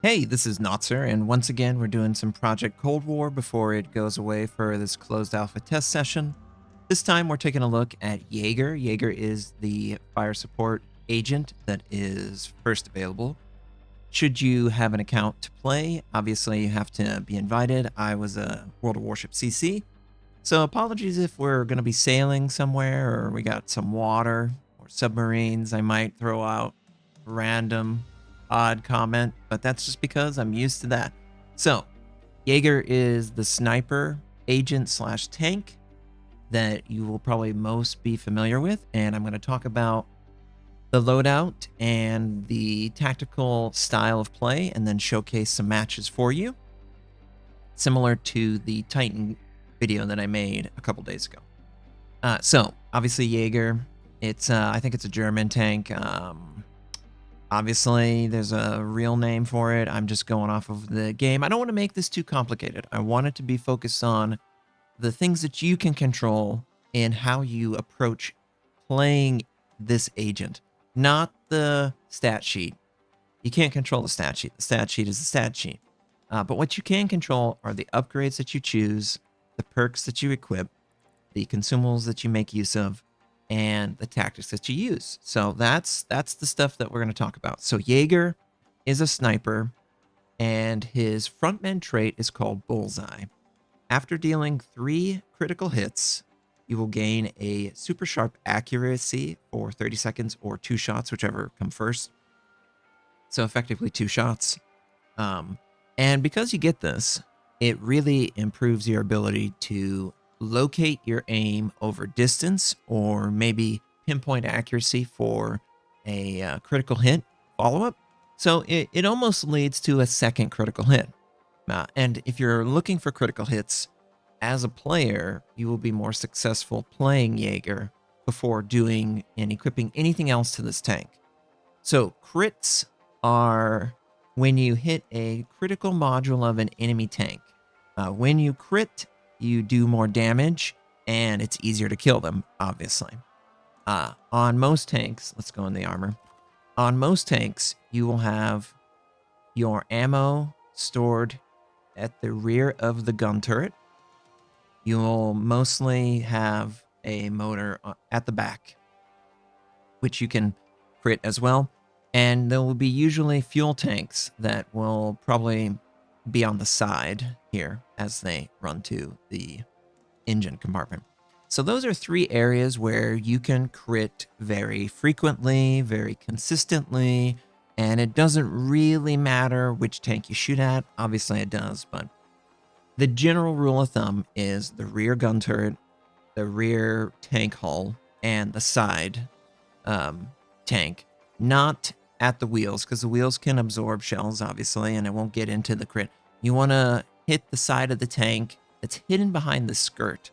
Hey, this is Notser, and once again, we're doing some Project Cold War before it goes away for this closed alpha test session. This time, we're taking a look at Jager. Jager is the fire support agent that is first available. Should you have an account to play, obviously you have to be invited. I was a World of Warship CC, so apologies if we're going to be sailing somewhere or we got some water or submarines. I might throw out random odd comment, but that's just because I'm used to that. So, Jaeger is the sniper agent slash tank that you will probably most be familiar with, and I'm going to talk about the loadout and the tactical style of play, and then showcase some matches for you, similar to the Titan video that I made a couple days ago. So, obviously, Jaeger, it's I think it's a German tank. Obviously, there's a real name for it. I'm just going off of the game. I don't want to make this too complicated. I want it to be focused on the things that you can control and how you approach playing this agent, not the stat sheet. You can't control the stat sheet. The stat sheet is the stat sheet. But what you can control are the upgrades that you choose, the perks that you equip, the consumables that you make use of, and the tactics that you use. So that's the stuff that we're going to talk about. So Jaeger is a sniper, and his frontman trait is called Bullseye. After dealing 3 critical hits, you will gain a super sharp accuracy for 30 seconds or 2 shots, whichever come first. So effectively 2 shots. And because you get this, it really improves your ability to locate your aim over distance, or maybe pinpoint accuracy for a critical hit follow-up. So it almost leads to a second critical hit. And if you're looking for critical hits as a player, you will be more successful playing Jaeger before doing and equipping anything else to this tank. So crits are when you hit a critical module of an enemy tank. When you crit, you do more damage, and it's easier to kill them, obviously. On most tanks, let's go in the armor. On most tanks, you will have your ammo stored at the rear of the gun turret. You will mostly have a motor at the back, which you can crit as well. And there will be usually fuel tanks that will probably be on the side here as they run to the engine compartment. So those are 3 areas where you can crit very frequently, very consistently, and it doesn't really matter which tank you shoot at. Obviously it does, but the general rule of thumb is the rear gun turret, the rear tank hull, and the side tank, not at the wheels, because the wheels can absorb shells, obviously, and it won't get into the crit. You want to hit the side of the tank that's hidden behind the skirt.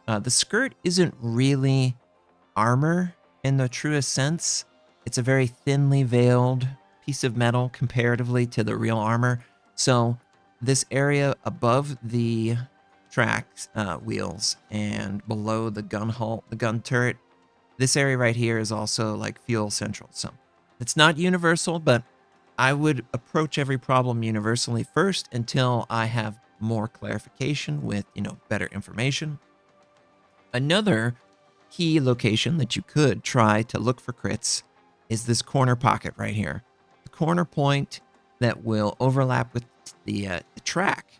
The skirt isn't really armor in the truest sense. It's a very thinly veiled piece of metal comparatively to the real armor. So this area above the tracks wheels and below the gun hull, the gun turret, this area right here is also like fuel central. So it's not universal, but I would approach every problem universally first until I have more clarification with, better information. Another key location that you could try to look for crits is this corner pocket right here. The corner point that will overlap with the track.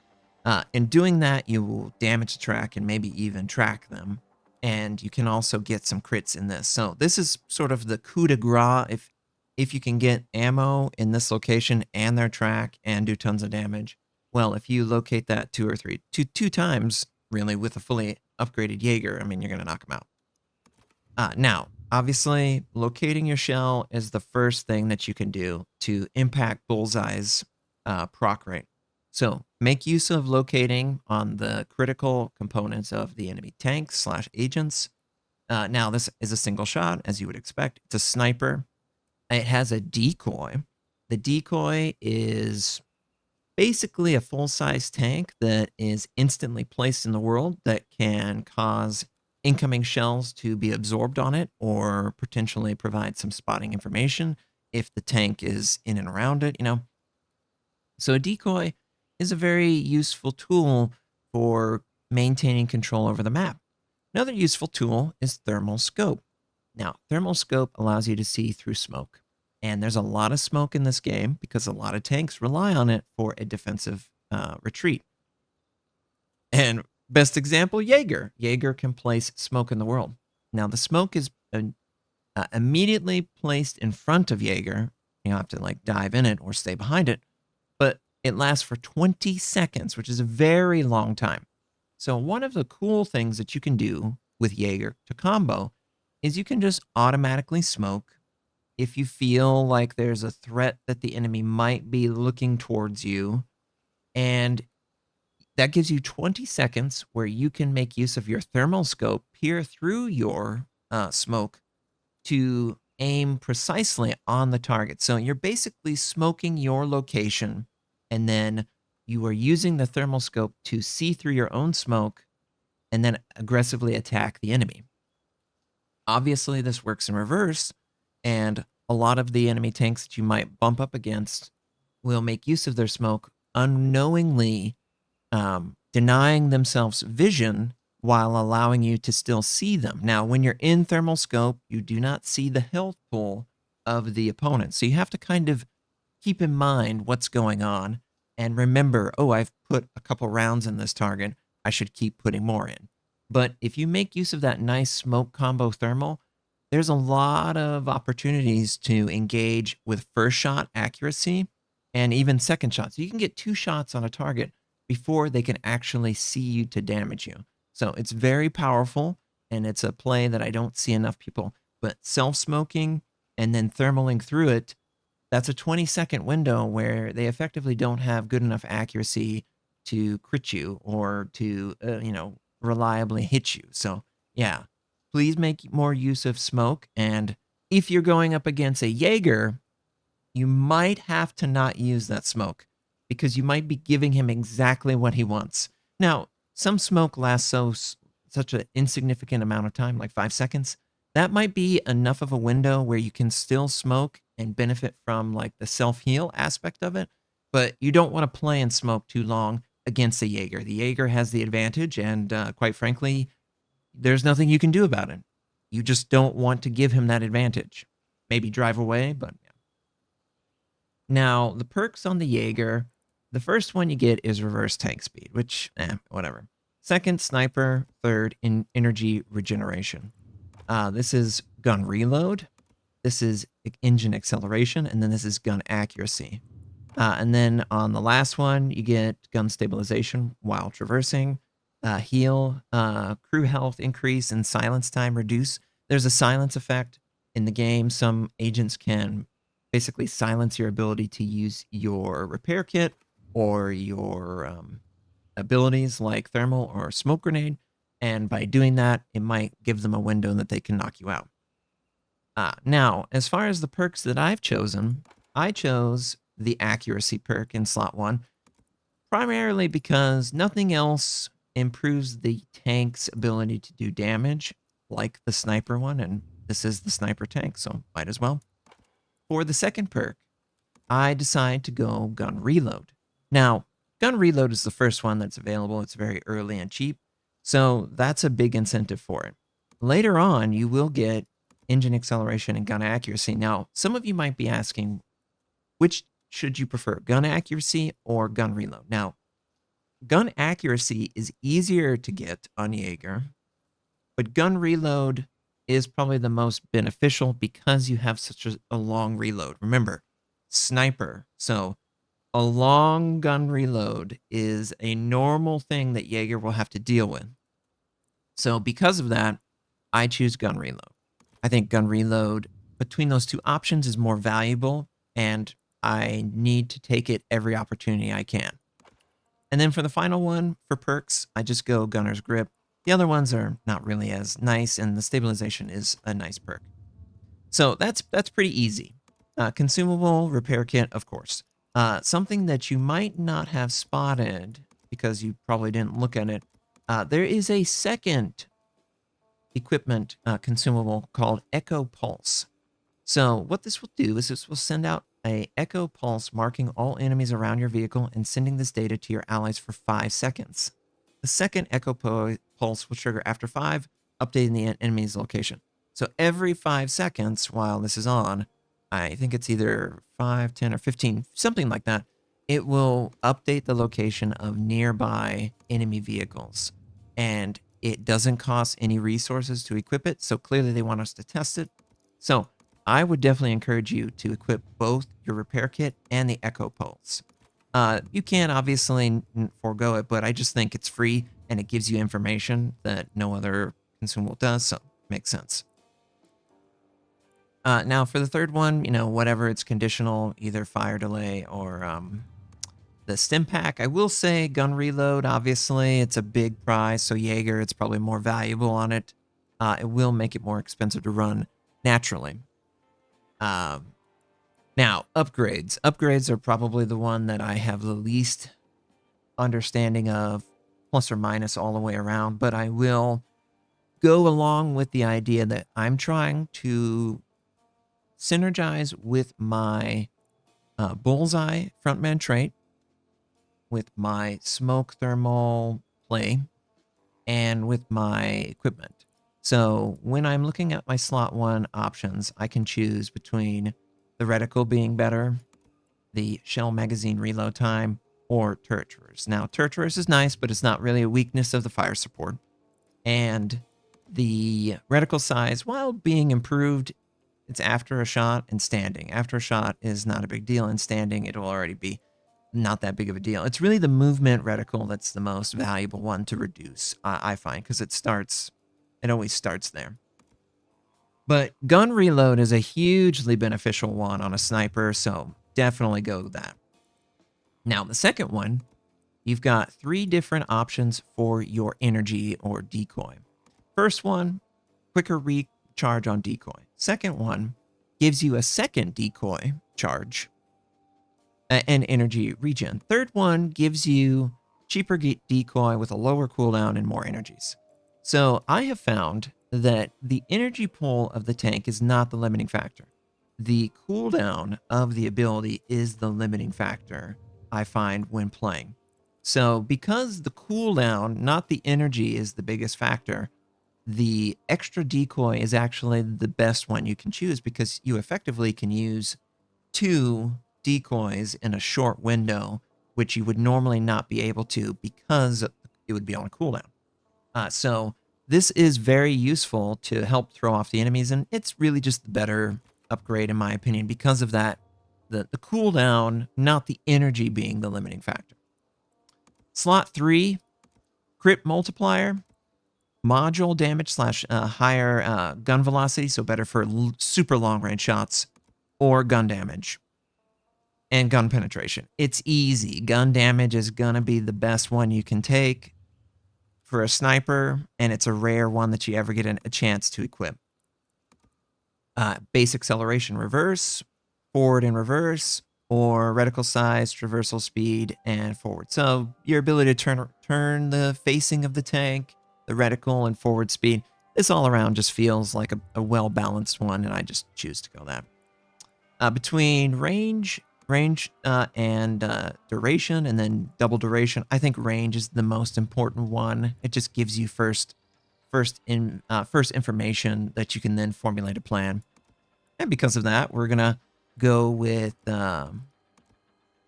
In doing that, you will damage the track and maybe even track them. And you can also get some crits in this. So this is sort of the coup de grace if you can get ammo in this location and their track and do tons of damage. Well, if you locate that 2 times, really, with a fully upgraded Jaeger, I mean, you're going to knock them out. Now, obviously, locating your shell is the first thing that you can do to impact Bullseye's proc rate. So make use of locating on the critical components of the enemy tanks / agents. Now, this is a single shot, as you would expect. It's a sniper. It has a decoy. The decoy is basically a full-size tank that is instantly placed in the world that can cause incoming shells to be absorbed on it, or potentially provide some spotting information if the tank is in and around it, So a decoy is a very useful tool for maintaining control over the map. Another useful tool is thermal scope. Now, thermal scope allows you to see through smoke. And there's a lot of smoke in this game because a lot of tanks rely on it for a defensive retreat. And best example, Jaeger. Jaeger can place smoke in the world. Now, the smoke is immediately placed in front of Jaeger. You have to like dive in it or stay behind it. But it lasts for 20 seconds, which is a very long time. So one of the cool things that you can do with Jaeger to combo is you can just automatically smoke if you feel like there's a threat that the enemy might be looking towards you. And that gives you 20 seconds where you can make use of your thermal scope, peer through your smoke to aim precisely on the target. So you're basically smoking your location, and then you are using the thermal scope to see through your own smoke and then aggressively attack the enemy. Obviously, this works in reverse, and a lot of the enemy tanks that you might bump up against will make use of their smoke unknowingly, denying themselves vision while allowing you to still see them. Now, when you're in thermal scope, you do not see the health pool of the opponent. So you have to kind of keep in mind what's going on and remember, oh, I've put a couple rounds in this target. I should keep putting more in. But if you make use of that nice smoke combo thermal, there's a lot of opportunities to engage with first shot accuracy and even second shots. So you can get 2 shots on a target before they can actually see you to damage you. So it's very powerful, and it's a play that I don't see enough people. But self-smoking and then thermaling through it, that's a 20-second window where they effectively don't have good enough accuracy to crit you or to, reliably hit you. So, yeah, please make more use of smoke. And if you're going up against a Jaeger, you might have to not use that smoke because you might be giving him exactly what he wants. Now, some smoke lasts such an insignificant amount of time, like 5 seconds. That might be enough of a window where you can still smoke and benefit from like the self-heal aspect of it, but you don't want to play and smoke too long against the Jaeger. The Jaeger has the advantage, and quite frankly, there's nothing you can do about it. You just don't want to give him that advantage. Maybe drive away, but yeah. Now, the perks on the Jaeger, the first one you get is reverse tank speed, which, whatever. Second, sniper. Third, energy regeneration. This is gun reload. This is engine acceleration, and then this is gun accuracy. And then on the last one, you get gun stabilization while traversing, heal, crew health increase, and silence time reduce. There's a silence effect in the game. Some agents can basically silence your ability to use your repair kit or your abilities like thermal or smoke grenade. And by doing that, it might give them a window that they can knock you out. Now, as far as the perks that I've chosen, I chose the accuracy perk in slot 1, primarily because nothing else improves the tank's ability to do damage like the sniper one, and this is the sniper tank, so might as well. For the second perk, I decide to go gun reload. Now, gun reload is the first one that's available. It's very early and cheap, so that's a big incentive for it. Later on, you will get engine acceleration and gun accuracy. Now, some of you might be asking, which should you prefer, gun accuracy or gun reload? Now, gun accuracy is easier to get on Jaeger, but gun reload is probably the most beneficial because you have such a long reload. Remember, sniper. So a long gun reload is a normal thing that Jaeger will have to deal with. So because of that, I choose gun reload. I think gun reload between those two options is more valuable, and I need to take it every opportunity I can. And then for the final one, for perks, I just go gunner's grip. The other ones are not really as nice, and the stabilization is a nice perk. So that's pretty easy. Consumable repair kit, of course. Something that you might not have spotted because you probably didn't look at it. There is a second equipment consumable called Echo Pulse. So what this will do is this will send out a echo pulse marking all enemies around your vehicle and sending this data to your allies for 5 seconds. The second echo pulse will trigger after 5, updating the enemy's location. So every 5 seconds while this is on, I think it's either 5, 10, or 15, something like that, it will update the location of nearby enemy vehicles. And it doesn't cost any resources to equip it, so clearly they want us to test it. So I would definitely encourage you to equip both your repair kit and the echo pulse. You can obviously forego it, but I just think it's free and it gives you information that no other consumable does, so it makes sense. Now for the third one, whatever, it's conditional, either fire delay or the stim pack. I will say gun reload, obviously, it's a big prize, so Jager, it's probably more valuable on it. It will make it more expensive to run naturally. Now, upgrades. Upgrades are probably the one that I have the least understanding of, plus or minus all the way around, but I will go along with the idea that I'm trying to synergize with my bullseye frontman trait, with my smoke thermal play, and with my equipment. So when I'm looking at my slot 1 options, I can choose between the reticle being better, the shell magazine reload time, or turret traverse. Now, turret traverse is nice, but it's not really a weakness of the fire support. And the reticle size, while being improved, it's after a shot and standing. After a shot is not a big deal, and standing, it'll already be not that big of a deal. It's really the movement reticle that's the most valuable one to reduce, I find, because it always starts there. But gun reload is a hugely beneficial one on a sniper, so definitely go with that. Now, the second one, you've got 3 different options for your energy or decoy. First one, quicker recharge on decoy. Second one gives you a second decoy charge and energy regen. Third one gives you cheaper decoy with a lower cooldown and more energies. So I have found that the energy pool of the tank is not the limiting factor. The cooldown of the ability is the limiting factor, I find, when playing. So because the cooldown, not the energy, is the biggest factor, the extra decoy is actually the best one you can choose, because you effectively can use 2 decoys in a short window, which you would normally not be able to because it would be on a cooldown. So this is very useful to help throw off the enemies, and it's really just the better upgrade in my opinion because of that, the cooldown, not the energy being the limiting factor. Slot 3, crit multiplier, module damage / higher gun velocity, so better for super long range shots, or gun damage and gun penetration. It's easy. Gun damage is gonna be the best one you can take for a sniper, and it's a rare one that you ever get a chance to equip. Base acceleration reverse, forward and reverse, or reticle size, traversal speed, and forward. So your ability to turn the facing of the tank, the reticle, and forward speed, this all around just feels like a well-balanced one, and I just choose to go that. Between range and duration, and then double duration, I think range is the most important one. It just gives you first information that you can then formulate a plan. And because of that, we're gonna go with the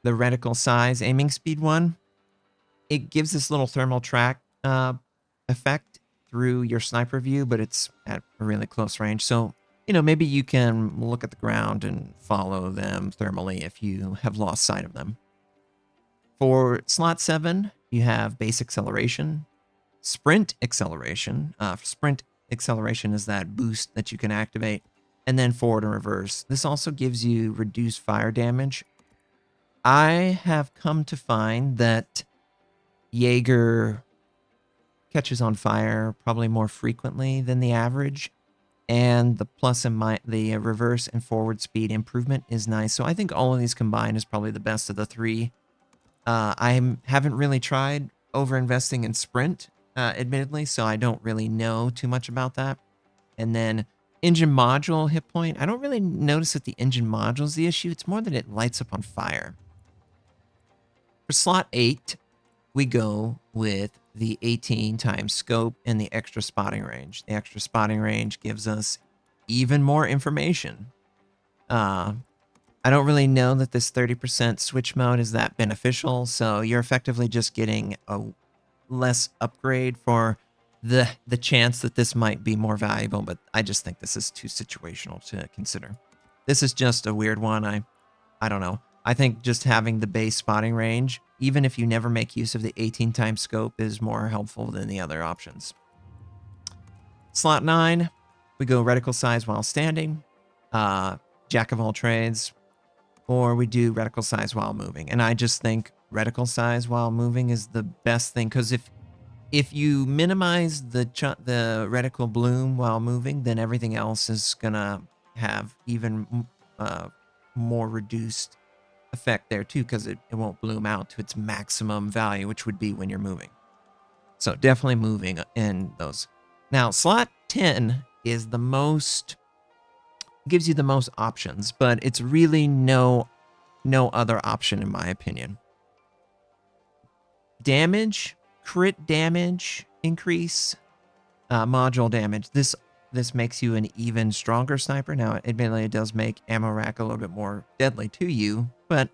reticle size aiming speed one. It gives this little thermal track effect through your sniper view, but it's at a really close range. So maybe you can look at the ground and follow them thermally if you have lost sight of them. For slot 7, you have base acceleration, sprint acceleration. Sprint acceleration is that boost that you can activate, and then forward and reverse. This also gives you reduced fire damage. I have come to find that Jager catches on fire probably more frequently than the average, and the plus and the reverse and forward speed improvement is nice. So I think all of these combined is probably the best of the 3. I haven't really tried over investing in sprint, admittedly, so I don't really know too much about that. And then Engine module hit point. I don't really notice that the engine module is the issue. It's more that it lights up on fire. For slot 8, we go with the 18 times scope and the extra spotting range. The extra spotting range gives us even more information. I don't really know that this 30% switch mode is that beneficial, so you're effectively just getting a less upgrade for the chance that this might be more valuable, but I just think this is too situational to consider. This is just a weird one. I don't know. I think just having the base spotting range, even if you never make use of the 18 times scope, is more helpful than the other options. Slot 9, we go reticle size while standing, jack of all trades, or we do reticle size while moving. And I just think reticle size while moving is the best thing, because if you minimize the reticle bloom while moving, then everything else is gonna have even more reduced effect there too, because it won't bloom out to its maximum value, which would be when you're moving. So definitely moving in those. Now, slot 10 is the most, gives you the most options, but it's really no other option in my opinion. Damage, crit damage increase, module damage. This makes you an even stronger sniper. Now, admittedly, it does make ammo rack a little bit more deadly to you, but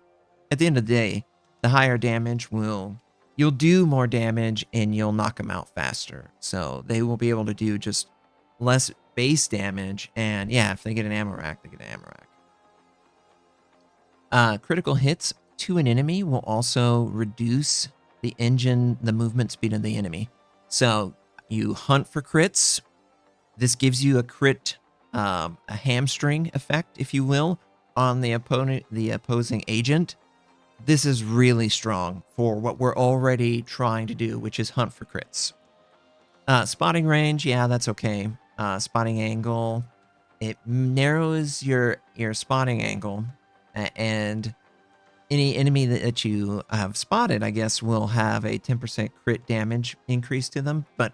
at the end of the day, the higher damage you'll do more damage and you'll knock them out faster. So they will be able to do just less base damage, and yeah, if they get an ammo rack, they get an ammo rack. Critical hits to an enemy will also reduce the movement speed of the enemy. So you hunt for crits. This gives you a crit, a hamstring effect, if you will, on the opposing agent. This is really strong for what we're already trying to do, which is hunt for crits. Spotting range, yeah, that's okay. Spotting angle, it narrows your spotting angle, and any enemy that you have spotted, I guess, will have a 10% crit damage increase to them. But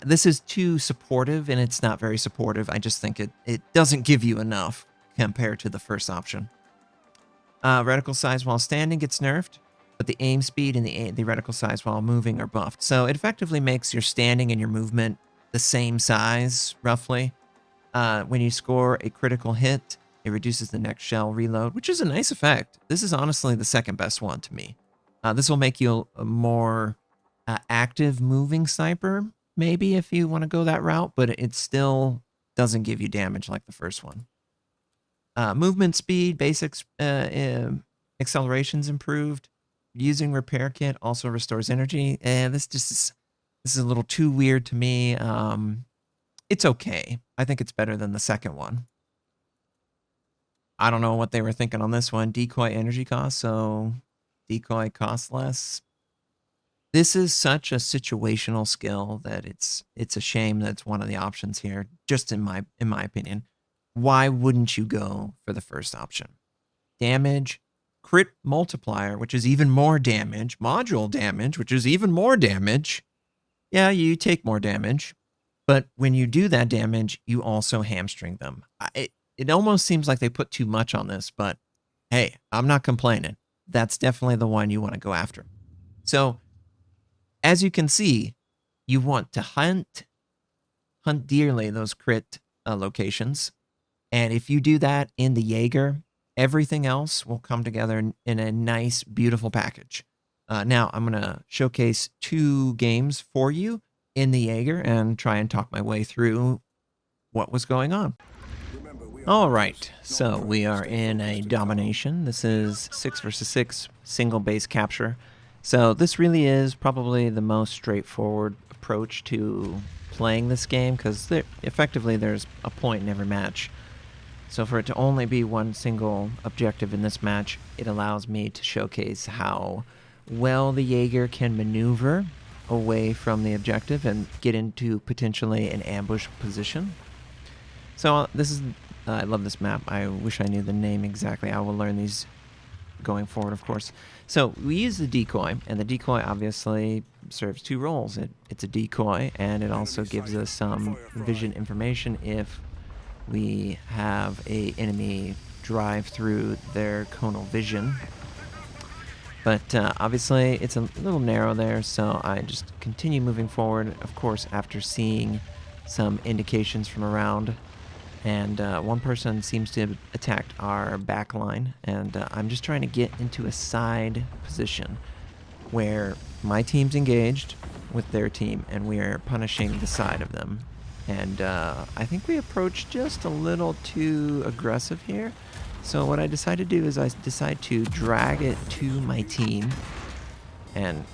this is too supportive, and it's not very supportive. I just think it doesn't give you enough compared to the first option. Reticle size while standing gets nerfed, but the aim speed and the reticle size while moving are buffed. So it effectively makes your standing and your movement the same size, roughly. When you score a critical hit, it reduces the next shell reload, which is a nice effect. This is honestly the second best one to me. This will make you a more active moving sniper, maybe, if you want to go that route, but it still doesn't give you damage like the first one. Movement speed, basic acceleration's improved. Using repair kit also restores energy. And this is a little too weird to me. It's okay. I think it's better than the second one. I don't know what they were thinking on this one. Decoy energy cost, so decoy costs less. This is such a situational skill that it's a shame that it's one of the options here, just in my opinion. Why wouldn't you go for the first option? Damage, crit multiplier, which is even more damage, module damage, which is even more damage. Yeah, you take more damage, but when you do that damage, you also hamstring them. It almost seems like they put too much on this, but hey, I'm not complaining. That's definitely the one you want to go after. So, as you can see, you want to hunt dearly those crit locations. And if you do that in the Jager, everything else will come together in a nice, beautiful package. Now, I'm going to showcase 2 games for you in the Jager and try and talk my way through what was going on. All right, so we are in a Domination. This is 6 versus 6 single base capture. So this really is probably the most straightforward approach to playing this game, because effectively there's a point in every match. So for it to only be one single objective in this match, it allows me to showcase how well the Jager can maneuver away from the objective and get into potentially an ambush position. So this is, I love this map. I wish I knew the name exactly. I will learn these going forward, of course. So we use the decoy, and the decoy obviously serves 2 roles. It's a decoy, and it also gives us some vision information if we have a enemy drive through their conal vision. But obviously, it's a little narrow there, so I just continue moving forward, of course, after seeing some indications from around. And one person seems to have attacked our back line, and I'm just trying to get into a side position where my team's engaged with their team, and we are punishing the side of them. And I think we approached just a little too aggressive here. So what I decided to do is I decide to drag it to my team, and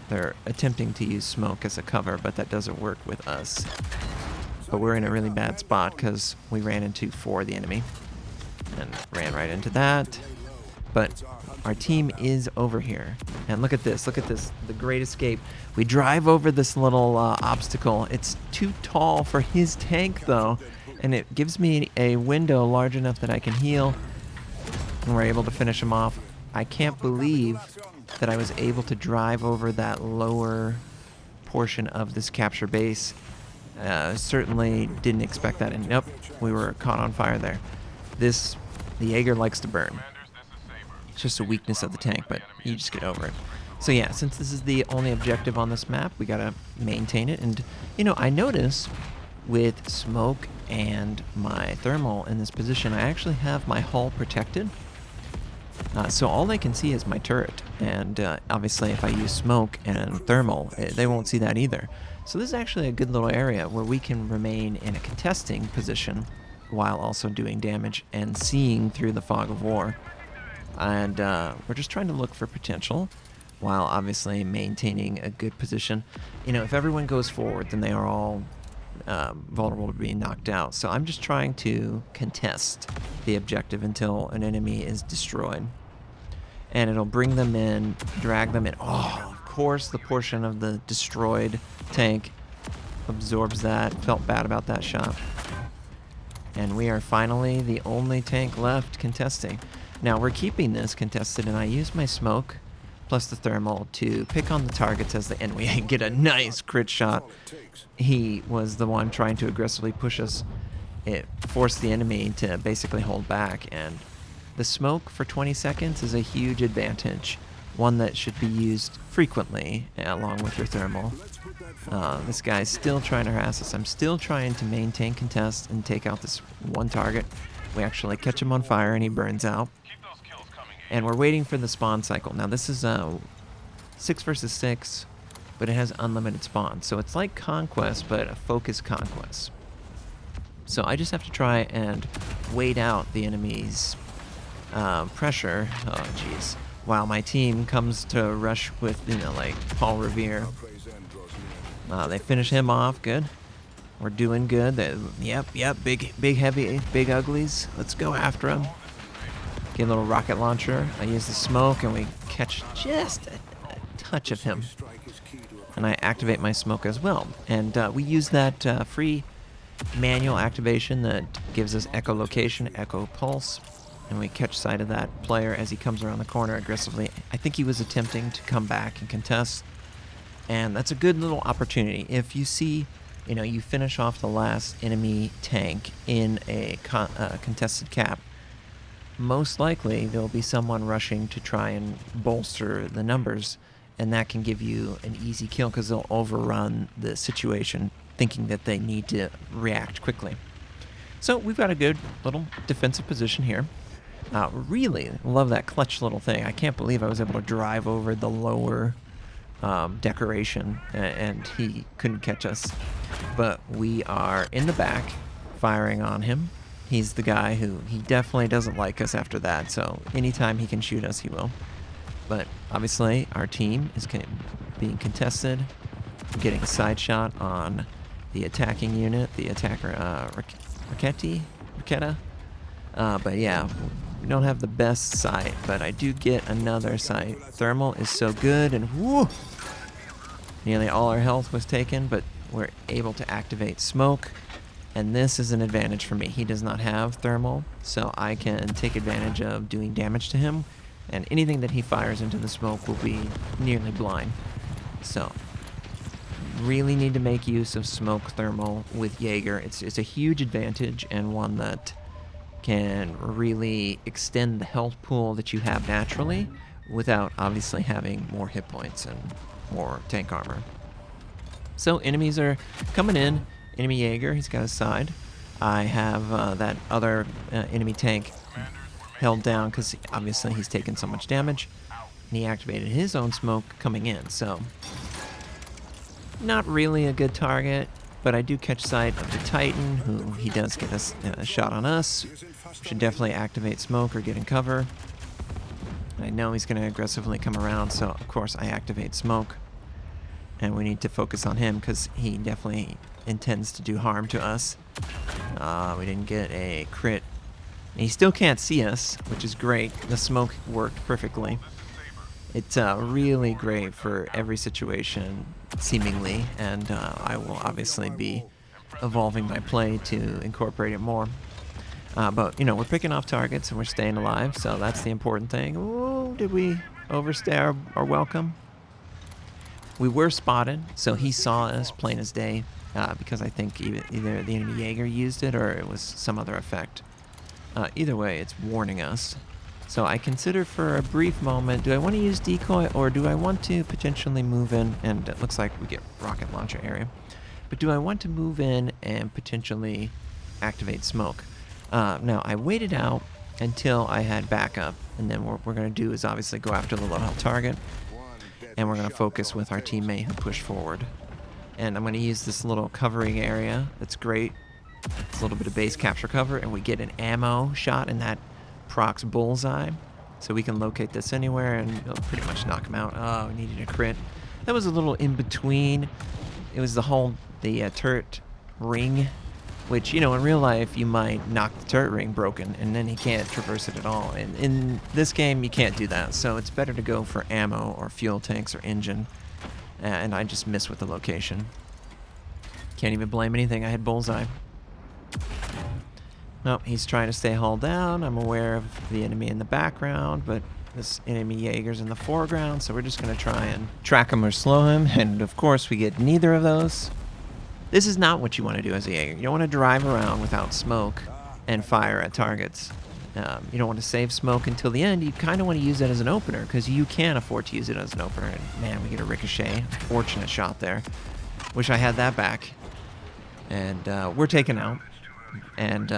they're attempting to use smoke as a cover, but that doesn't work with us. But we're in a really bad spot because we ran into 4 of the enemy and ran right into that. But our team is over here. And look at this, the great escape. We drive over this little obstacle. It's too tall for his tank though, and it gives me a window large enough that I can heal, and we're able to finish him off. I can't believe that I was able to drive over that lower portion of this capture base. Certainly didn't expect that, and nope, we were caught on fire there. The Jager likes to burn. It's just a weakness of the tank, but you just get over it. So yeah, since this is the only objective on this map, we gotta maintain it. And you know, I notice with smoke and my thermal in this position, I actually have my hull protected. So all they can see is my turret, and obviously if I use smoke and thermal, they won't see that either. So this is actually a good little area where we can remain in a contesting position while also doing damage and seeing through the fog of war. And we're just trying to look for potential while obviously maintaining a good position. You know, if everyone goes forward, then they are all vulnerable to being knocked out. So I'm just trying to contest the objective until an enemy is destroyed. And it'll bring them in, drag them in. Oh, of course, the portion of the destroyed tank absorbs that. Felt bad about that shot. And we are finally the only tank left contesting. Now we're keeping this contested, and I use my smoke plus the thermal to pick on the targets as and we get a nice crit shot. He was the one trying to aggressively push us. It forced the enemy to basically hold back, and the smoke for 20 seconds is a huge advantage, one that should be used frequently along with your thermal. This guy's still trying to harass us. I'm still trying to maintain contest and take out this one target. We actually catch him on fire and he burns out. And we're waiting for the spawn cycle. Now this is 6 versus 6, but it has unlimited spawn. So it's like Conquest, but a focused Conquest. So I just have to try and wait out the enemy's pressure. Oh, jeez. While my team comes to rush with, you know, like Paul Revere. They finish him off. Good. We're doing good. Yep. Big, heavy, big uglies. Let's go after them. Get a little rocket launcher. I use the smoke, and we catch just a touch of him. And I activate my smoke as well. And we use that free manual activation that gives us echolocation, echo pulse. And we catch sight of that player as he comes around the corner aggressively. I think he was attempting to come back and contest. And that's a good little opportunity. If you see, you know, you finish off the last enemy tank in a contested cap, most likely there'll be someone rushing to try and bolster the numbers, and that can give you an easy kill because they'll overrun the situation thinking that they need to react quickly. So we've got a good little defensive position here. Really love that clutch little thing. I can't believe I was able to drive over the lower decoration and he couldn't catch us. But we are in the back firing on him. He's the guy who, he definitely doesn't like us after that, so anytime he can shoot us, he will. But obviously, our team is being contested. I'm getting a side shot on the attacking unit, the attacker, Racchetta. But yeah, we don't have the best sight, but I do get another sight. Thermal is so good, and whoo! Nearly all our health was taken, but we're able to activate smoke. And this is an advantage for me. He does not have thermal, so I can take advantage of doing damage to him, and anything that he fires into the smoke will be nearly blind. So really need to make use of smoke thermal with Jaeger. It's a huge advantage and one that can really extend the health pool that you have naturally without obviously having more hit points and more tank armor. So enemies are coming in. Enemy Jaeger, he's got his side. I have that other enemy tank held down because obviously he's taken so much damage. And he activated his own smoke coming in, so not really a good target, but I do catch sight of the Titan, who he does get a shot on us. Should definitely activate smoke or get in cover. I know he's going to aggressively come around, so of course I activate smoke. And we need to focus on him because he definitely intends to do harm to us. We didn't get a crit. He still can't see us, which is great. The smoke worked perfectly. It's really great for every situation, seemingly, and I will obviously be evolving my play to incorporate it more. But, you know, we're picking off targets and we're staying alive, so that's the important thing. Ooh, did we overstay our welcome? We were spotted, so he saw us plain as day, because I think either the enemy Jaeger used it or it was some other effect. Either way, it's warning us. So I consider for a brief moment, do I want to use decoy or do I want to potentially move in? And it looks like we get rocket launcher area. But do I want to move in and potentially activate smoke? Now, I waited out until I had backup. And then what we're going to do is obviously go after the low health target. And we're going to focus with our teammate who pushed forward. And I'm going to use this little covering area. That's great. It's a little bit of base capture cover. And we get an ammo shot in that procs bullseye, so we can locate this anywhere and it'll pretty much knock him out. Oh, we needed a crit. That was a little in between. It was the turret ring, which, you know, in real life you might knock the turret ring broken and then he can't traverse it at all. And in this game you can't do that, so it's better to go for ammo or fuel tanks or engine. And I just missed with the location. Can't even blame anything. I had bullseye. Nope, he's trying to stay hull down. I'm aware of the enemy in the background, but this enemy Jaeger's in the foreground, so we're just going to try and track him or slow him, and of course we get neither of those. This is not what you want to do as a Jaeger. You don't want to drive around without smoke and fire at targets. You don't want to save smoke until the end. You kind of want to use it as an opener, because you can afford to use it as an opener. And man, we get a ricochet. Fortunate shot there. Wish I had that back. And we're taken out. And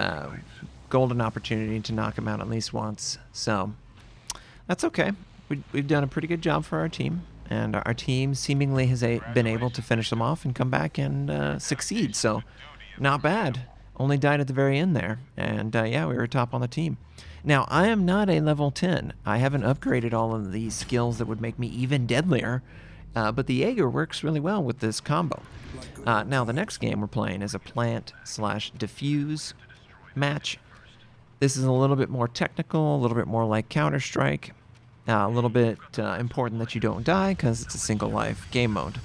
golden opportunity to knock him out at least once. So that's okay. We've done a pretty good job for our team. And our team seemingly has been able to finish them off and come back and succeed. So not bad. Only died at the very end there. And yeah, we were top on the team. Now, I am not a level 10. I haven't upgraded all of these skills that would make me even deadlier. But the Jaeger works really well with this combo. Now, the next game we're playing is a plant/defuse match. This is a little bit more technical, a little bit more like Counter-Strike. A little bit important that you don't die because it's a single life game mode.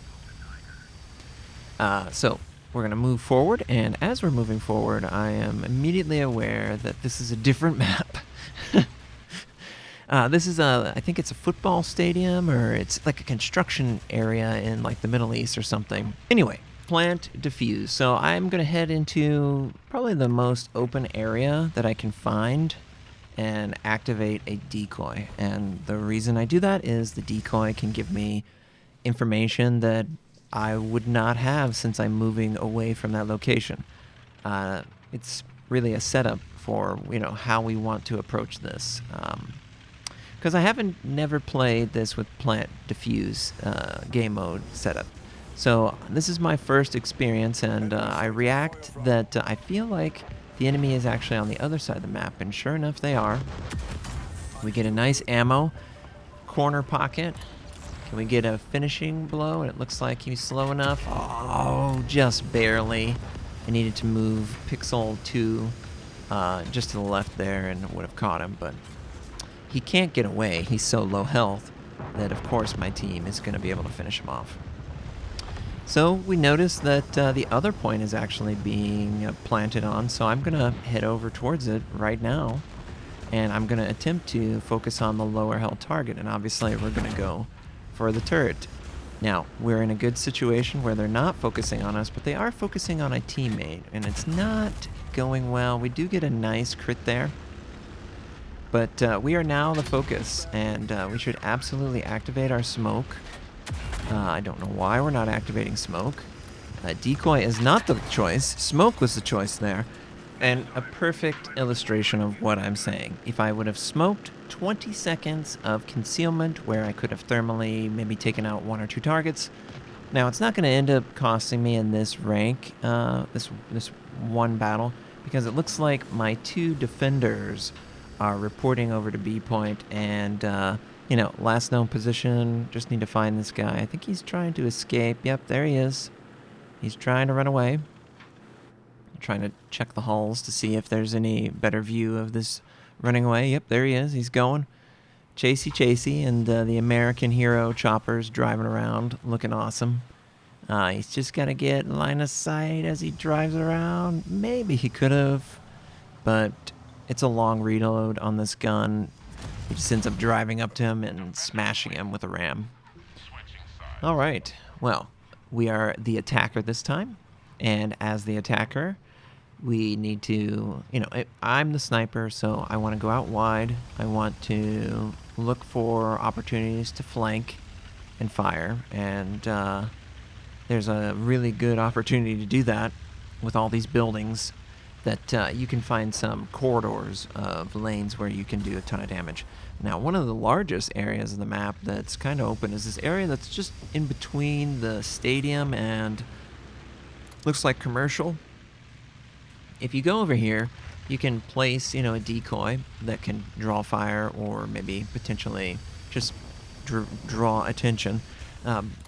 So we're going to move forward, and as we're moving forward, I am immediately aware that this is a different map. This is I think it's a football stadium, or it's like a construction area in like the Middle East or something. Anyway, plant defuse. So I'm going to head into probably the most open area that I can find and activate a decoy. And the reason I do that is the decoy can give me information that I would not have since I'm moving away from that location. It's really a setup for, you know, how we want to approach this. Because I haven't never played this with plant defuse game mode setup. So this is my first experience, and I react that I feel like the enemy is actually on the other side of the map, and sure enough they are. We get a nice ammo corner pocket. Can we get a finishing blow? And it looks like he's slow enough. Oh, just barely. I needed to move Pixel 2 just to the left there and would have caught him, but he can't get away. He's so low health that, of course, my team is going to be able to finish him off. So we notice that the other point is actually being planted on, so I'm going to head over towards it right now, and I'm going to attempt to focus on the lower health target, and obviously we're going to go for the turret. Now, we're in a good situation where they're not focusing on us, but they are focusing on a teammate, and it's not going well. We do get a nice crit there, but we are now the focus, and we should absolutely activate our smoke. I don't know why we're not activating smoke. Decoy is not the choice. Smoke was the choice there. And a perfect illustration of what I'm saying. If I would have smoked 20 seconds of concealment where I could have thermally maybe taken out 1 or 2 targets. Now, it's not going to end up costing me in this rank, this one battle, because it looks like my 2 defenders are reporting over to B point, and, you know, last known position, just need to find this guy. I think he's trying to escape. Yep, there he is. He's trying to run away. Trying to check the halls to see if there's any better view of this running away. Yep, there he is. He's going. Chasey, and the American hero Chopper's driving around looking awesome. He's just got to get line of sight as he drives around. Maybe he could have, but it's a long reload on this gun. He just ends up driving up to him and smashing him with a ram. All right. Well, we are the attacker this time. And as the attacker, we need to, you know, I'm the sniper, so I want to go out wide. I want to look for opportunities to flank and fire. And there's a really good opportunity to do that with all these buildings that you can find some corridors of lanes where you can do a ton of damage. Now, one of the largest areas of the map that's kind of open is this area that's just in between the stadium and looks like commercial. If you go over here, you can place, you know, a decoy that can draw fire or maybe potentially just draw attention.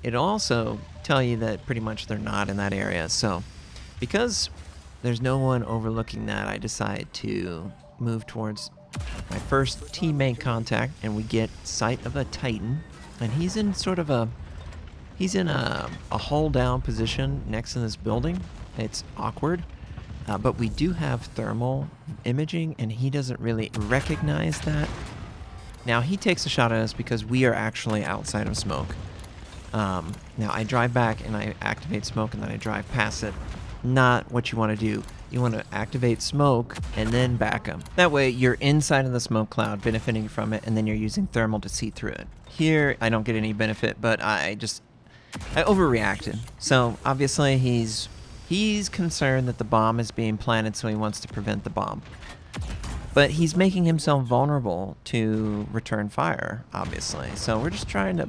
It'll also tell you that pretty much they're not in that area. So because there's no one overlooking that, I decide to move towards my first teammate contact, and we get sight of a Titan, and he's in sort of a hull down position next to this building. It's awkward. But we do have thermal imaging, and he doesn't really recognize that. Now, he takes a shot at us because we are actually outside of smoke. Now, I drive back, and I activate smoke, and then I drive past it. Not what you want to do. You want to activate smoke and then back him. That way, you're inside of the smoke cloud, benefiting from it, and then you're using thermal to see through it. Here, I don't get any benefit, but I overreacted. So, obviously, he's concerned that the bomb is being planted, so he wants to prevent the bomb. But he's making himself vulnerable to return fire, obviously. So we're just trying to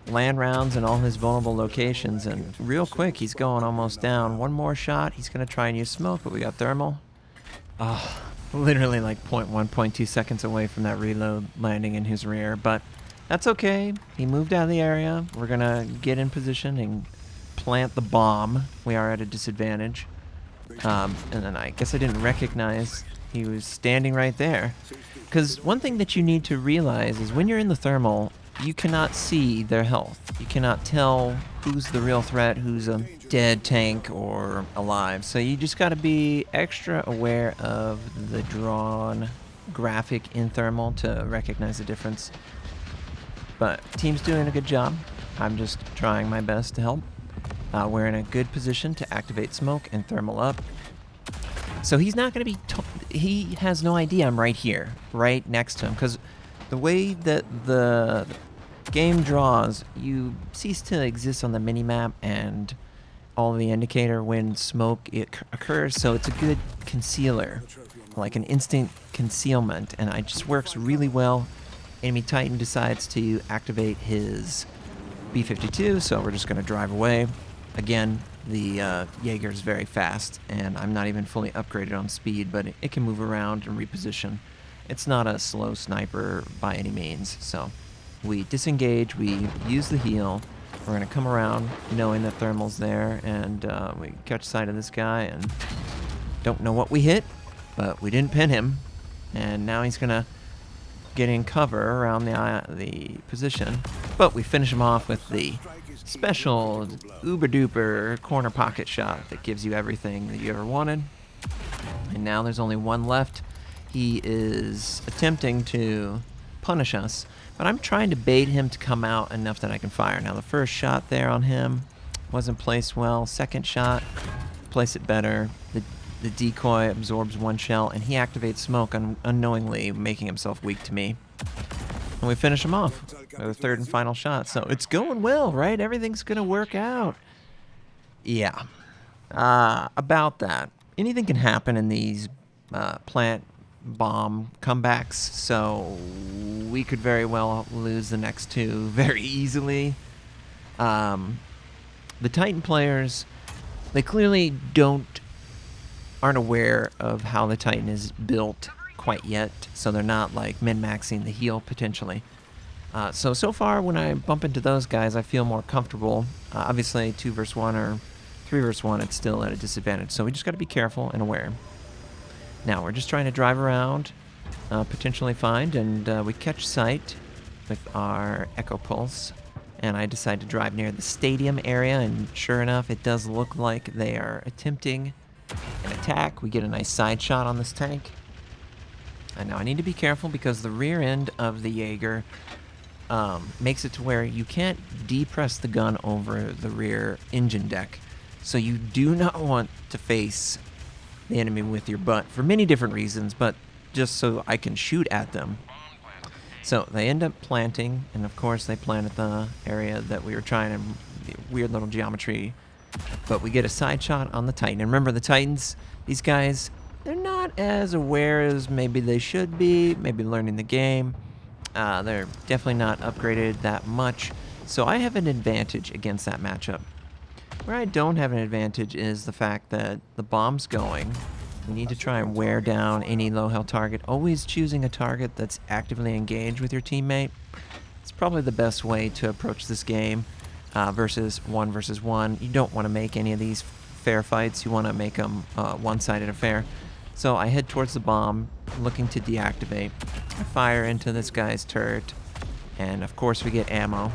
land rounds in all his vulnerable locations, and real quick, he's going almost down. One more shot, he's going to try and use smoke, but we got thermal. Oh, literally like 0.1, 0.2 seconds away from that reload landing in his rear, but that's okay. He moved out of the area. We're going to get in position and plant the bomb. We are at a disadvantage. And then I guess I didn't recognize he was standing right there. Because one thing that you need to realize is when you're in the thermal, you cannot see their health. You cannot tell who's the real threat, who's a dead tank or alive. So you just got to be extra aware of the drawn graphic in thermal to recognize the difference. But team's doing a good job. I'm just trying my best to help. We're in a good position to activate smoke and thermal up. So he's not going to be... he has no idea I'm right here, right next to him. Because the way that the game draws, you cease to exist on the minimap and all the indicator when smoke occurs. So it's a good concealer, like an instant concealment. And it just works really well. Enemy Titan decides to activate his B-52, so we're just going to drive away. Again, the Jager is very fast, and I'm not even fully upgraded on speed, but it can move around and reposition. It's not a slow sniper by any means, so we disengage, we use the heal, we're going to come around knowing that thermal's there, and we catch sight of this guy, and don't know what we hit, but we didn't pin him, and now he's going to get in cover around the position, but we finish him off with the special uber-duper corner pocket shot that gives you everything that you ever wanted. And now there's only one left. He is attempting to punish us. But I'm trying to bait him to come out enough that I can fire. Now, the first shot there on him wasn't placed well. Second shot, place it better. The decoy absorbs one shell, and he activates smoke unknowingly, making himself weak to me. And we finish him off with a third and final shot. So it's going well, right? Everything's going to work out. Yeah. About that. Anything can happen in these plant bomb comebacks, so we could very well lose the next two very easily. The Titan players, they clearly aren't aware of how the Titan is built quite yet, so they're not like min-maxing the heal potentially. So far when I bump into those guys, I feel more comfortable. Obviously 2 versus 1 or 3 versus 1, it's still at a disadvantage, so we just got to be careful and aware. Now we're just trying to drive around, potentially find, and we catch sight with our Echo Pulse, and I decide to drive near the stadium area, and sure enough, it does look like they are attempting an attack. We get a nice side shot on this tank. And now I need to be careful because the rear end of the Jager makes it to where you can't depress the gun over the rear engine deck. So you do not want to face the enemy with your butt for many different reasons, but just so I can shoot at them. So they end up planting, and of course they plant at the area that we were trying to, weird little geometry. But we get a side shot on the Titan. And remember, the Titans, these guys, they're not as aware as maybe they should be, maybe learning the game. They're definitely not upgraded that much. So I have an advantage against that matchup. Where I don't have an advantage is the fact that the bomb's going. We need to try and wear down any low health target. Always choosing a target that's actively engaged with your teammate. It's probably the best way to approach this game. Versus 1 versus 1. You don't want to make any of these fair fights. You want to make them one-sided affair. So I head towards the bomb, looking to deactivate. I fire into this guy's turret, and of course we get ammo.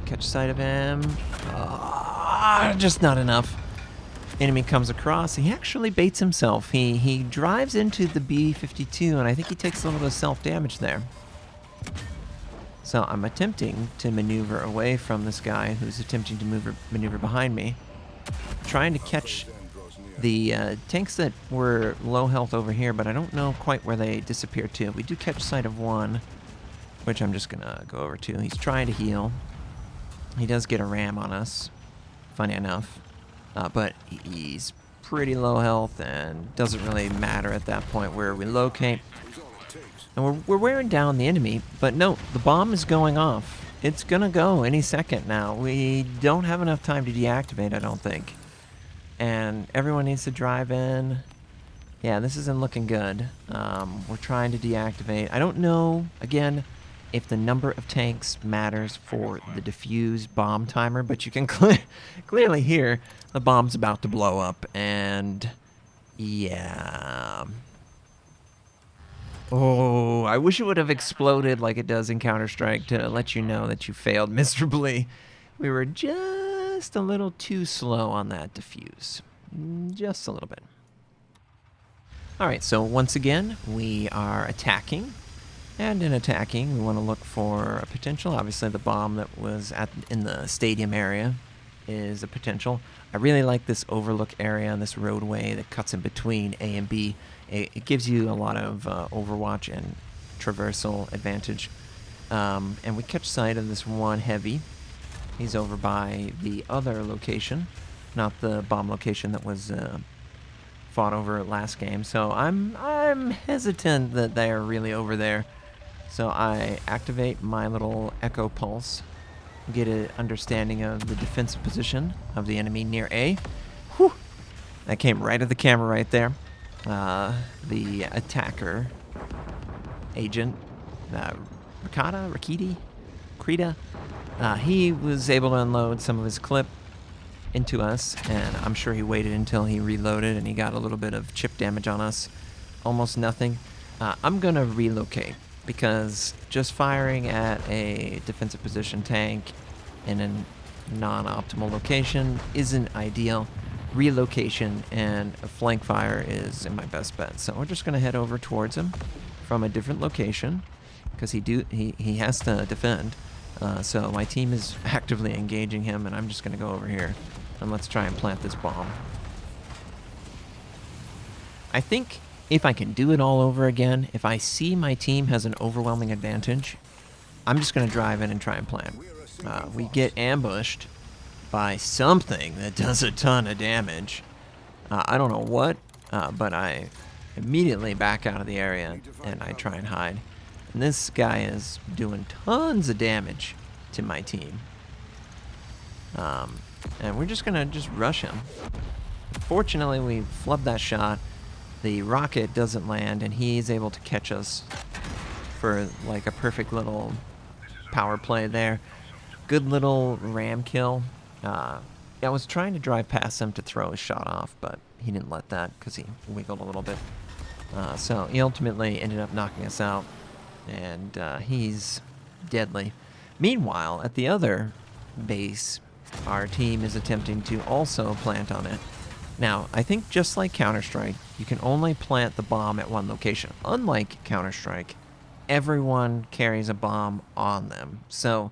Catch sight of him. Just not enough. Enemy comes across. He actually baits himself. He drives into the B-52, and I think he takes a little bit of self-damage there. So I'm attempting to maneuver away from this guy who's attempting to maneuver behind me. Trying to catch the tanks that were low health over here, but I don't know quite where they disappeared to. We do catch sight of one, which I'm just going to go over to. He's trying to heal. He does get a ram on us, funny enough. But he's pretty low health and doesn't really matter at that point where we locate. And we're wearing down the enemy, but no, the bomb is going off. It's gonna go any second now. We don't have enough time to deactivate, I don't think. And everyone needs to drive in. Yeah, this isn't looking good. We're trying to deactivate. I don't know, again, if the number of tanks matters for the Defuse bomb timer, but you can clearly hear the bomb's about to blow up, and yeah. Oh, I wish it would have exploded like it does in Counter-Strike to let you know that you failed miserably. We were just a little too slow on that Defuse. Just a little bit. Alright, so once again, we are attacking. And in attacking, we want to look for a potential. Obviously, the bomb that was in the stadium area is a potential. I really like this overlook area and this roadway that cuts in between A and B. It gives you a lot of overwatch and traversal advantage. And we catch sight of this one heavy. He's over by the other location, not the bomb location that was fought over last game. So I'm hesitant that they are really over there. So I activate my little Echo Pulse, get an understanding of the defensive position of the enemy near A. Whew! That came right at the camera right there. The attacker agent, Krita, he was able to unload some of his clip into us, and I'm sure he waited until he reloaded and he got a little bit of chip damage on us. Almost nothing. I'm gonna relocate because just firing at a defensive position tank in a non-optimal location isn't ideal. Relocation and a flank fire is in my best bet. So we're just gonna head over towards him, from a different location because he has to defend. So my team is actively engaging him, and I'm just going to go over here and let's try and plant this bomb. I think if I can do it all over again, if I see my team has an overwhelming advantage, I'm just going to drive in and try and plant. We get ambushed by something that does a ton of damage. I don't know what, but I immediately back out of the area and I try and hide. And this guy is doing tons of damage to my team. And we're just going to just rush him. Fortunately, we flubbed that shot. The rocket doesn't land, and he's able to catch us for like a perfect little power play there. Good little ram kill. I was trying to drive past him to throw his shot off, but he didn't let that because he wiggled a little bit. So he ultimately ended up knocking us out, and he's deadly. Meanwhile, at the other base, our team is attempting to also plant on it. Now, I think just like Counter-Strike, you can only plant the bomb at one location. Unlike Counter-Strike, everyone carries a bomb on them. So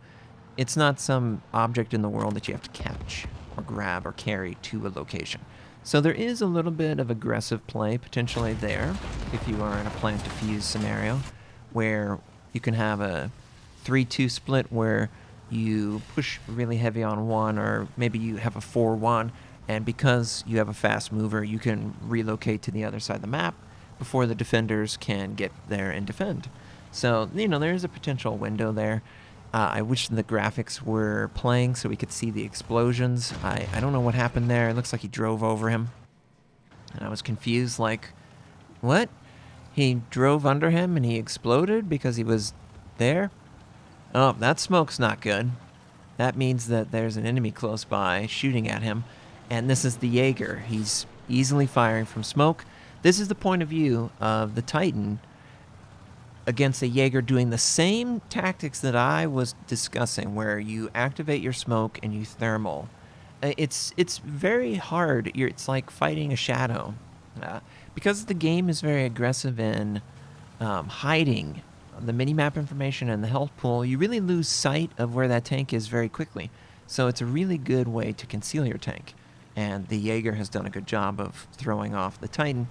it's not some object in the world that you have to catch or grab or carry to a location. So there is a little bit of aggressive play potentially there if you are in a plant defuse scenario where you can have a 3-2 split where you push really heavy on one, or maybe you have a 4-1, and because you have a fast mover, you can relocate to the other side of the map before the defenders can get there and defend. So, you know, there is a potential window there. I wish the graphics were playing so we could see the explosions. I don't know what happened there. It looks like he drove over him. And I was confused, like, what? He drove under him and he exploded because he was there? Oh, that smoke's not good. That means that there's an enemy close by shooting at him. And this is the Jager. He's easily firing from smoke. This is the point of view of the Titan against a Jager doing the same tactics that I was discussing, where you activate your smoke and you thermal. It's very hard. It's like fighting a shadow. Because the game is very aggressive in hiding the minimap information and the health pool, you really lose sight of where that tank is very quickly. So it's a really good way to conceal your tank. And the Jager has done a good job of throwing off the Titan.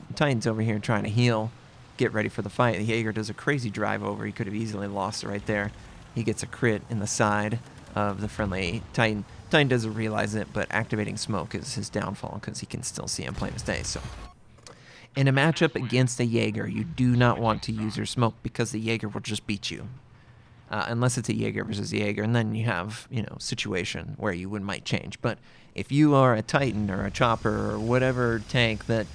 The Titan's over here trying to heal, get ready for the fight. The Jager does a crazy drive over. He could have easily lost it right there. He gets a crit in the side of the friendly Titan. Titan doesn't realize it, but activating smoke is his downfall because he can still see him plain as day. So in a matchup against a Jager, you do not want to use your smoke because the Jager will just beat you. Unless it's a Jager versus a Jager, and then you have, you know, situation where you might change. But if you are a Titan or a Chopper or whatever tank that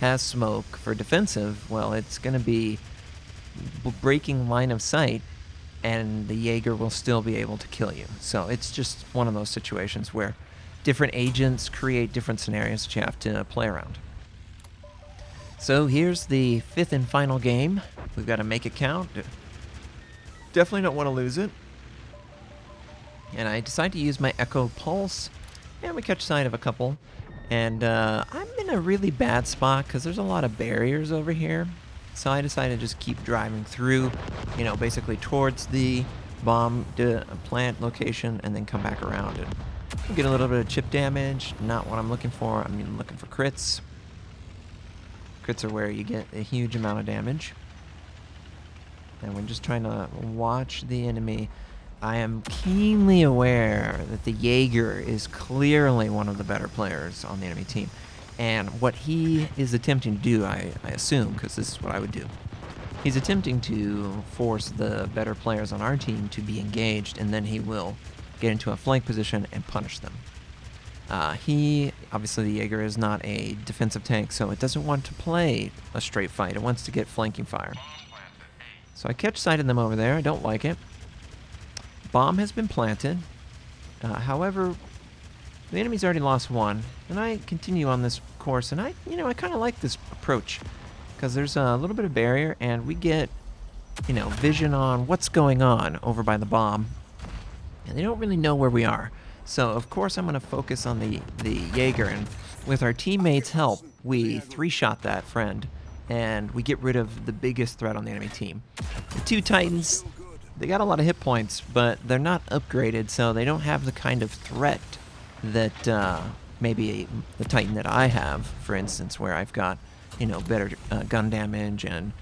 has smoke for defensive, well, it's going to be breaking line of sight, and the Jager will still be able to kill you. So it's just one of those situations where different agents create different scenarios that you have to play around. So here's the 5th and final game. We've got to make it count. Definitely don't want to lose it. And I decide to use my Echo Pulse, and we catch sight of a couple. And I'm in a really bad spot because there's a lot of barriers over here. So I decided to just keep driving through, you know, basically towards the bomb plant location, and then come back around and get a little bit of chip damage. Not what I'm looking for. I'm looking for crits. Crits are where you get a huge amount of damage. And we're just trying to watch the enemy. I am keenly aware that the Jager is clearly one of the better players on the enemy team. And what he is attempting to do, I assume, because this is what I would do, he's attempting to force the better players on our team to be engaged, and then he will get into a flank position and punish them. Obviously the Jager is not a defensive tank, so it doesn't want to play a straight fight. It wants to get flanking fire. So I catch sight of them over there. I don't like it. Bomb has been planted. However, the enemy's already lost one, and I continue on this course, and I kind of like this approach because there's a little bit of barrier, and we get, vision on what's going on over by the bomb, and they don't really know where we are. So of course I'm going to focus on the Jager, and with our teammates' help, we 3-shot that friend and we get rid of the biggest threat on the enemy team. The 2 Titans, they got a lot of hit points, but they're not upgraded, so they don't have the kind of threat that maybe the Titan that I have, for instance, where I've got, you know, better gun damage and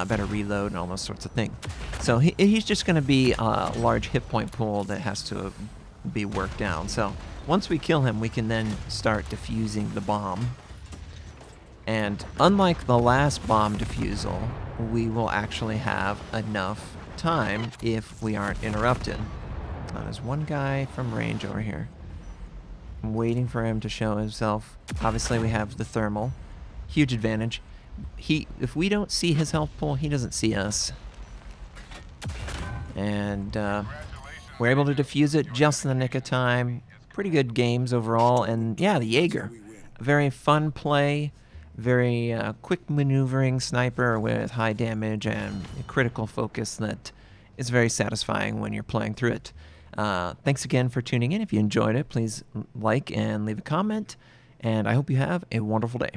better reload and all those sorts of things. So he's just going to be a large hit point pool that has to be worked down. So once we kill him, we can then start defusing the bomb. And unlike the last bomb defusal, we will actually have enough time if we aren't interrupted. There's one guy from range over here. I'm waiting for him to show himself. Obviously, we have the thermal. Huge advantage. If we don't see his health pool, he doesn't see us. And we're able to defuse it just in the nick of time. Pretty good games overall. And yeah, the Jager. A very fun play. Very quick maneuvering sniper with high damage and critical focus that is very satisfying when you're playing through it. Thanks again for tuning in. If you enjoyed it, please like and leave a comment. And I hope you have a wonderful day.